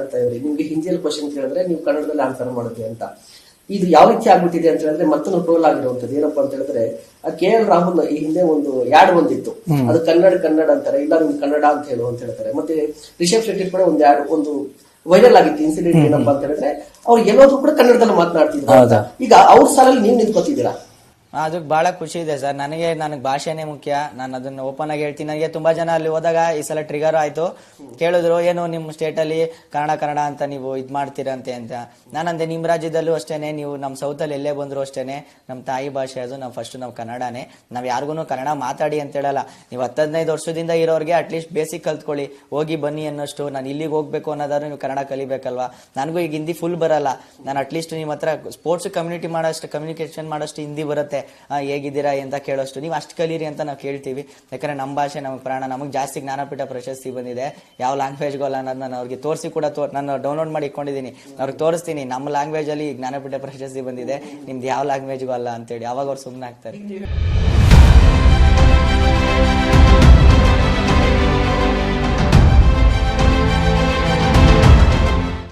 ಮಾತಾಡ್ತಾ ಇದ್ರಿ, ನಿಮ್ಗೆ ಹಿಂದಿಯಲ್ಲಿ ಕ್ವಶನ್ ಕೇಳಿದ್ರೆ ನೀವು ಕನ್ನಡದಲ್ಲಿ ಆನ್ಸರ್ ಮಾಡುತ್ತೆ ಅಂತ. ಇದು ಯಾವ ರೀತಿ ಆಗ್ಬಿಟ್ಟಿದೆ ಅಂತ ಹೇಳಿದ್ರೆ ಮತ್ತೊಂದು ಟ್ರೋಲ್ ಆಗಿರುವಂತದ್ದು ಏನಪ್ಪಾ ಅಂತ ಹೇಳಿದ್ರೆ, KL ರಾಹುಲ್ ಈ ಹಿಂದೆ ಒಂದು ಯಾಡ್ ಬಂದಿತ್ತು, ಅದು ಕನ್ನಡ ಅಂತಾರೆ, ಇಲ್ಲ ನಿಮ್ಗೆ ಕನ್ನಡ ಅಂತ ಹೇಳು ಅಂತ ಹೇಳ್ತಾರೆ. ಮತ್ತೆ ರಿಷಬ್ ಶೆಟ್ಟಿ ಕೂಡ ಒಂದು ಯಾಡ್ ಒಂದು ವೈರಲ್ ಆಗಿತ್ತು ಇನ್ಸಿಡೆಂಟ್. ಏನಪ್ಪಾ ಅಂತ ಹೇಳಿದ್ರೆ ಅವ್ರು ಎಲ್ಲೋದ್ರು ಕೂಡ ಕನ್ನಡದಲ್ಲಿ ಮಾತನಾಡ್ತಿದ್ರು. ಈಗ ಅವ್ರ ಸಾಲಲ್ಲಿ ನೀವು ನಿಂತ್ಕೋತಿದ್ದೀರಾ. ಅದಕ್ಕೆ ಬಹಳ ಖುಷಿ ಇದೆ ಸರ್. ನನಗೆ ಭಾಷೆನೇ ಮುಖ್ಯ. ನಾನು ಅದನ್ನ ಓಪನ್ ಆಗಿ ಹೇಳ್ತೀನಿ. ನನಗೆ ತುಂಬಾ ಜನ ಅಲ್ಲಿ ಹೋದಾಗ ಈ ಸಲ ಟ್ರಿಗರ್ ಆಯ್ತು, ಕೇಳಿದ್ರು ಏನು ನಿಮ್ಮ ಸ್ಟೇಟ್ ಅಲ್ಲಿ ಕನ್ನಡ ಅಂತ ನೀವು ಇದ್ ಮಾಡ್ತೀರಂತೆ ಅಂತ. ನಾನಂದೆ ನಿಮ್ ರಾಜ್ಯದಲ್ಲೂ ಅಷ್ಟೇನೆ, ನೀವು ನಮ್ ಸೌತ್ ಅಲ್ಲಿ ಎಲ್ಲೇ ಬಂದ್ರು ಅಷ್ಟೇನೆ, ನಮ್ ತಾಯಿ ಭಾಷೆ ಅದು. ನಾವು ಕನ್ನಡನೇ. ನಾವ್ ಯಾರಿಗೂ ಕನ್ನಡ ಮಾತಾಡಿ ಅಂತ ಹೇಳಲ್ಲ. ನೀವು 10-15 ವರ್ಷದಿಂದ ಇರೋರಿಗೆ ಅಟ್ಲೀಸ್ಟ್ ಬೇಸಿಕ್ ಕಲ್ತ್ಕೊಳ್ಳಿ, ಹೋಗಿ ಬನ್ನಿ ಅನ್ನೋಷ್ಟು. ನಾನು ಇಲ್ಲಿಗೆ ಹೋಗ್ಬೇಕು ಅನ್ನೋದಾದ್ರೆ ನೀವು ಕನ್ನಡ ಕಲಿಬೇಕಲ್ವಾ. ನನಗೂ ಈಗ ಹಿಂದಿ ಫುಲ್ ಬರಲ್ಲ. ನಾನು ಅಟ್ಲೀಸ್ಟ್ ನಿಮ್ಮ ಹತ್ರ ಸ್ಪೋರ್ಟ್ಸ್ ಕಮ್ಯುನಿಕೇಶನ್ ಮಾಡೋಷ್ಟು ಹಿಂದಿ ಬರುತ್ತೆ. ಹೇಗಿದ್ದೀರಾ ಅಂತ ಕೇಳೋಷ್ಟು ನೀವು ಅಷ್ಟು ಕಲೀರಿ ಅಂತ ನಾವು ಕೇಳ್ತೀವಿ. ಯಾಕಂದ್ರೆ ನಮ್ಮ ಭಾಷೆ ನಮಗೆ ಪ್ರಾಣ. ನಮಗೆ ಜಾಸ್ತಿ ಜ್ಞಾನಪೀಠ ಪ್ರಶಸ್ತಿ ಬಂದಿದೆ. ಯಾವ ಲ್ಯಾಂಗ್ವೇಜ್ಗೂ ಅಲ್ಲ ಅನ್ನೋದು ನಾನು ಅವ್ರಿಗೆ ತೋರಿಸಿ ಕೂಡ ನಾನು ಡೌನ್ಲೋಡ್ ಮಾಡಿ ಇಟ್ಕೊಂಡಿದ್ದೀನಿ. ಅವ್ರಿಗೆ ತೋರಿಸ್ತೀನಿ, ನಮ್ಮ ಲ್ಯಾಂಗ್ವೇಜ್ ಅಲ್ಲಿ ಜ್ಞಾನಪೀಠ ಪ್ರಶಸ್ತಿ ಬಂದಿದೆ, ನಿಮ್ದು ಯಾವ ಲ್ಯಾಂಗ್ವೇಜ್ಗೂ ಅಲ್ಲ ಅಂತೇಳಿ. ಅವಾಗ ಅವ್ರು ಸುಮ್ಮನೆ ಆಗ್ತಾರೆ.